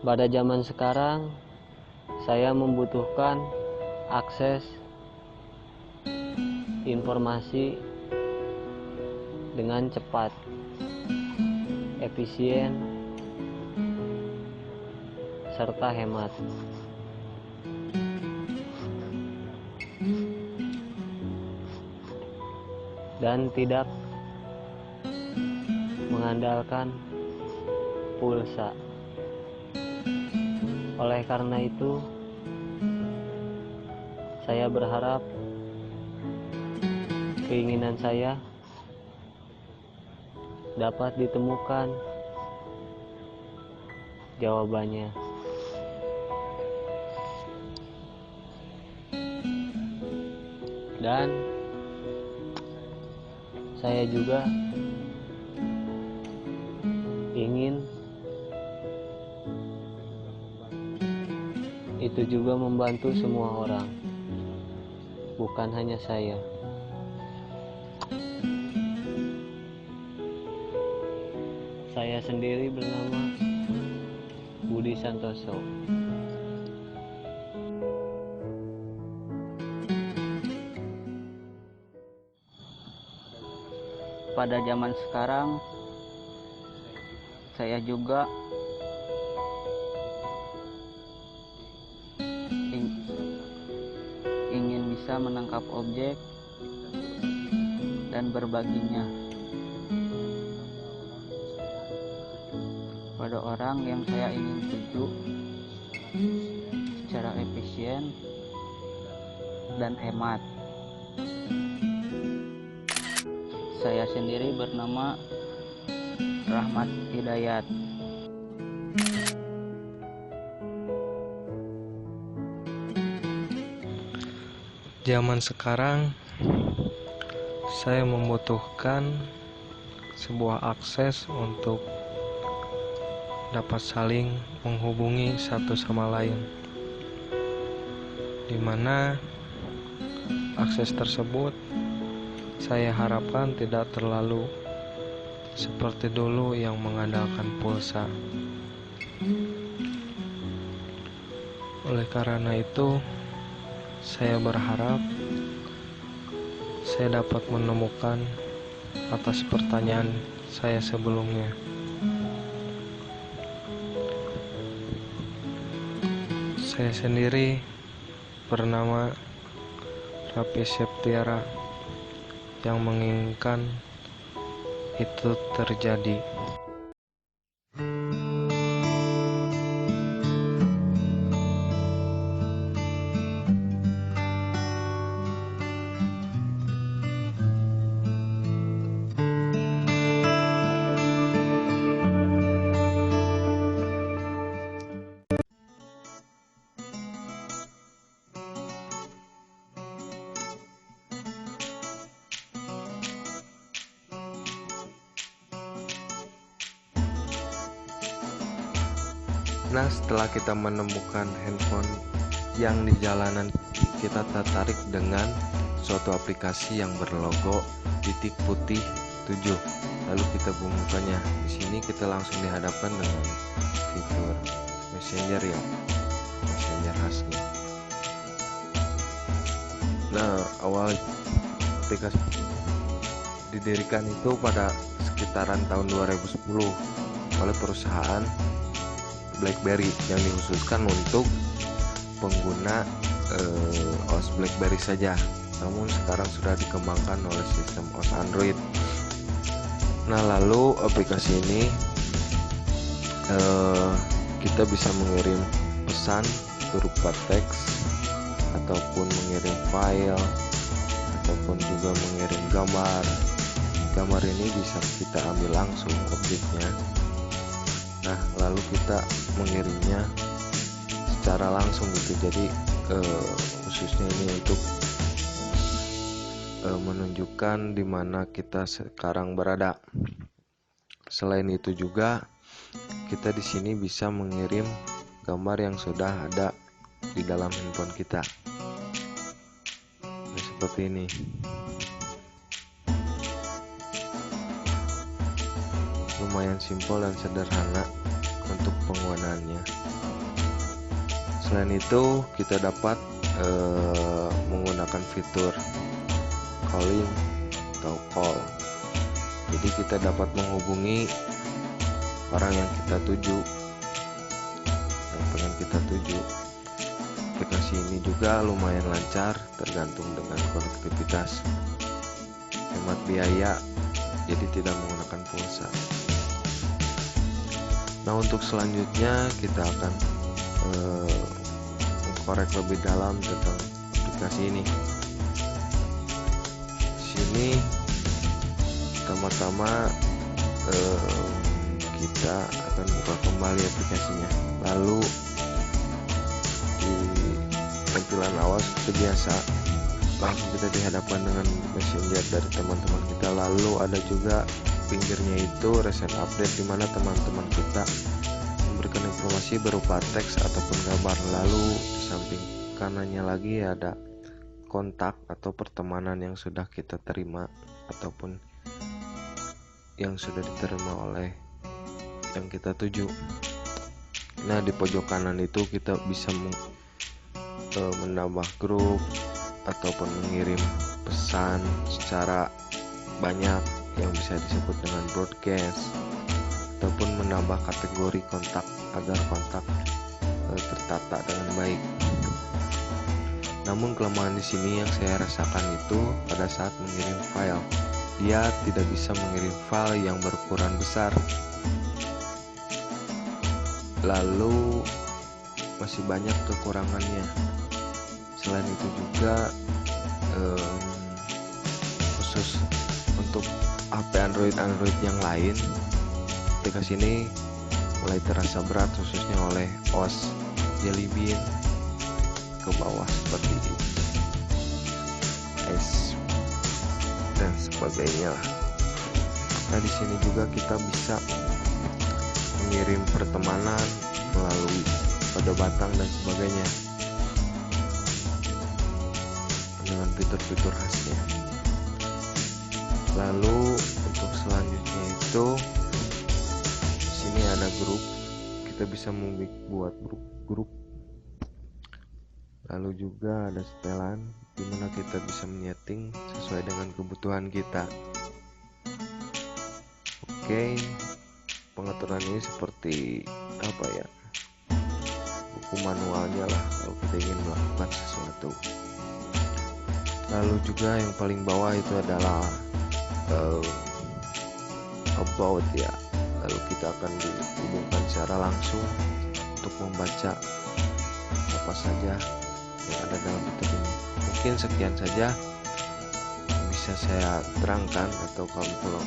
Pada zaman sekarang, saya membutuhkan akses informasi dengan cepat, efisien, serta hemat. Dan tidak mengandalkan pulsa. Oleh karena itu, saya berharap keinginan saya dapat ditemukan jawabannya. Dan saya juga ingin itu juga membantu semua orang, bukan hanya saya. Saya sendiri bernama Budi Santoso. Pada zaman sekarang, saya juga ingin bisa menangkap objek dan berbaginya pada orang yang saya ingin tuju secara efisien dan hemat. Saya sendiri bernama Rahmat Hidayat. Zaman sekarang, saya membutuhkan sebuah akses untuk dapat saling menghubungi satu sama lain, di mana akses tersebut saya harapkan tidak terlalu seperti dulu yang mengandalkan pulsa. Oleh karena itu, saya berharap saya dapat menemukan atas pertanyaan saya sebelumnya. Saya sendiri bernama Raffi Septiara yang menginginkan itu terjadi. Nah, setelah kita menemukan handphone yang di jalanan, kita tertarik dengan suatu aplikasi yang berlogo titik putih 7. Lalu kita bukanya. Di sini kita langsung dihadapkan dengan fitur Messenger ya, Messenger asli. Nah, awal aplikasi didirikan itu pada sekitaran tahun 2010 oleh perusahaan BlackBerry yang dikhususkan untuk pengguna OS BlackBerry saja. Namun sekarang sudah dikembangkan oleh sistem OS Android. Nah, lalu aplikasi ini kita bisa mengirim pesan berupa teks ataupun mengirim file ataupun juga mengirim gambar. Gambar ini bisa kita ambil langsung objeknya. Nah, lalu kita mengirimnya secara langsung gitu. Jadi khususnya ini untuk menunjukkan di mana kita sekarang berada. Selain itu juga kita di sini bisa mengirim gambar yang sudah ada di dalam handphone kita. Nah, seperti ini. Lumayan simpel dan sederhana untuk penggunaannya. Selain itu, kita dapat menggunakan fitur calling atau call. Jadi kita dapat menghubungi orang yang kita tuju, yang pengen kita tuju. Aplikasi ini juga lumayan lancar, tergantung dengan konektivitas. Hemat biaya, jadi tidak menggunakan pulsa. Nah, untuk selanjutnya kita akan mengkorek lebih dalam tentang aplikasi ini. Di sini pertama-tama kita akan buka kembali aplikasinya. Lalu di tampilan awal seperti biasa, langsung kita dihadapkan dengan messenger dari teman-teman kita. Lalu ada juga pinggirnya itu recent update, di mana teman-teman kita memberikan informasi berupa teks ataupun gambar. Lalu di samping kanannya lagi ada kontak atau pertemanan yang sudah kita terima ataupun yang sudah diterima oleh yang kita tuju. Nah, di pojok kanan itu kita bisa menambah grup ataupun mengirim pesan secara banyak yang bisa disebut dengan broadcast, ataupun menambah kategori kontak agar kontak tertata dengan baik. Namun kelemahan di sini yang saya rasakan itu pada saat mengirim file, dia tidak bisa mengirim file yang berukuran besar. Lalu masih banyak kekurangannya. Selain itu juga khusus untuk HP Android yang lain, aplikasi ini mulai terasa berat, khususnya oleh OS Jelly Bean ke bawah seperti es dan sebagainya. Nah, di sini juga kita bisa mengirim pertemanan melalui kode batang dan sebagainya dengan fitur-fitur khasnya. Lalu untuk selanjutnya itu di sini ada grup, kita bisa membuat grup. Lalu juga ada setelan, di mana kita bisa menyeting sesuai dengan kebutuhan kita. Oke, pengaturan ini seperti apa ya? Buku manualnya lah kalau kita ingin melakukan sesuatu. Lalu juga yang paling bawah itu adalah about ya. Lalu kita akan dihubungkan secara langsung untuk membaca apa saja yang ada dalam fitur ini. Mungkin sekian saja bisa saya terangkan, atau kalau